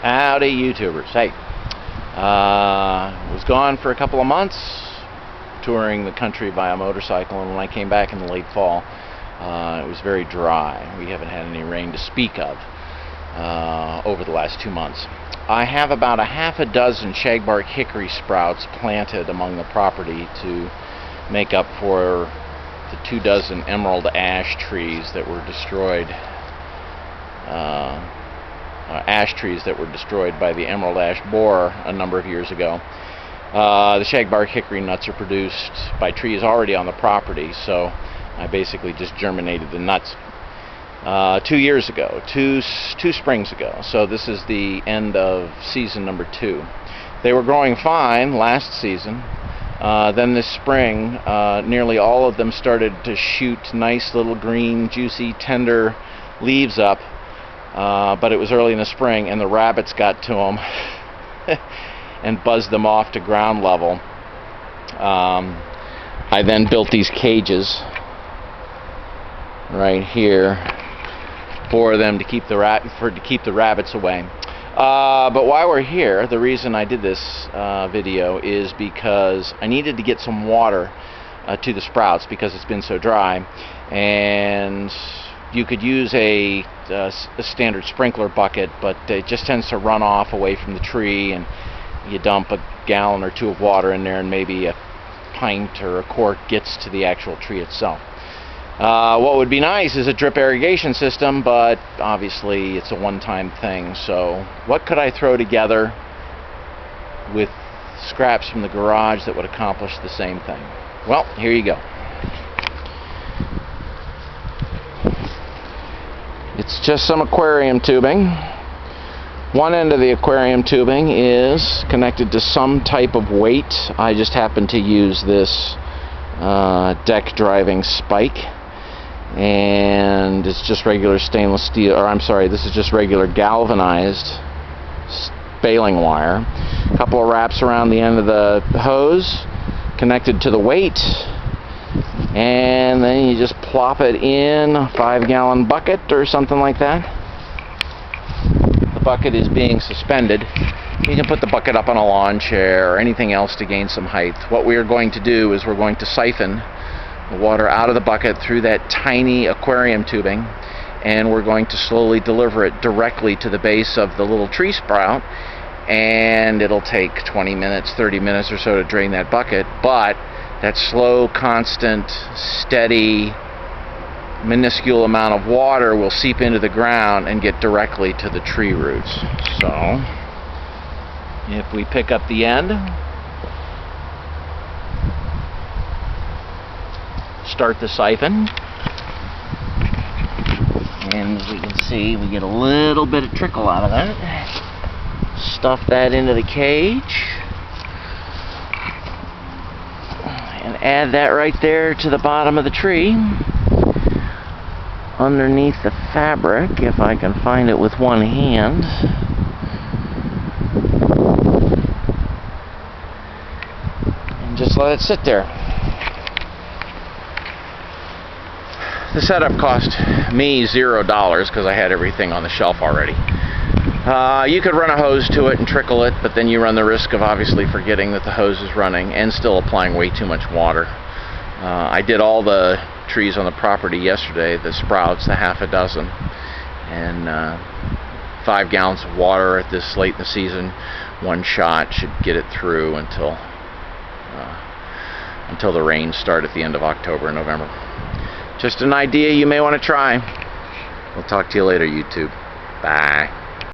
Howdy, YouTubers. Hey, was gone for a couple of months touring the country via motorcycle, and when I came back in the late fall, it was very dry. We haven't had any rain to speak of over the last 2 months. I have about a half a dozen shagbark hickory sprouts planted among the property to make up for the 24 emerald ash trees that were destroyed. Ash trees that were destroyed by the emerald ash borer a number of years ago. The shagbark hickory nuts are produced by trees already on the property, so I basically just germinated the nuts 2 years ago, two springs ago. So this is the end of season number 2. They were growing fine last season. Then this spring, nearly all of them started to shoot nice little green, juicy, tender leaves up. But it was early in the spring, and the rabbits got to them and buzzed them off to ground level. I then built these cages right here for them to keep the rabbits away. But while we're here, the reason I did this video is because I needed to get some water to the sprouts because it's been so dry, and you could use a standard sprinkler bucket, but it just tends to run off away from the tree, and you dump a gallon or two of water in there and maybe a pint or a quart gets to the actual tree itself. What would be nice is a drip irrigation system, but obviously it's a one-time thing. So what could I throw together with scraps from the garage that would accomplish the same thing? Well, here you go. It's just some aquarium tubing. One end of the aquarium tubing is connected to some type of weight. I just happen to use this deck driving spike, and it's just regular stainless steel, or I'm sorry, this is just regular galvanized baling wire. A couple of wraps around the end of the hose connected to the weight, and then you just plop it in a 5-gallon bucket or something like that. The bucket is being suspended. You can put the bucket up on a lawn chair or anything else to gain some height. What we are going to do is we're going to siphon the water out of the bucket through that tiny aquarium tubing, and we're going to slowly deliver it directly to the base of the little tree sprout, and it'll take 20 minutes, 30 minutes or so to drain that bucket, but that slow, constant, steady, minuscule amount of water will seep into the ground and get directly to the tree roots. So, if we pick up the end, start the siphon, and as we can see, we get a little bit of trickle out of that. Stuff that into the cage, and add that right there to the bottom of the tree, underneath the fabric, if I can find it with one hand. And just let it sit there. The setup cost me $0 because I had everything on the shelf already. You could run a hose to it and trickle it, but then you run the risk of obviously forgetting that the hose is running and still applying way too much water. I did all the trees on the property yesterday, the sprouts, the half a dozen, and 5 gallons of water at this late in the season. One shot should get it through until the rains start at the end of October and November. Just an idea you may want to try. We'll talk to you later, YouTube. Bye.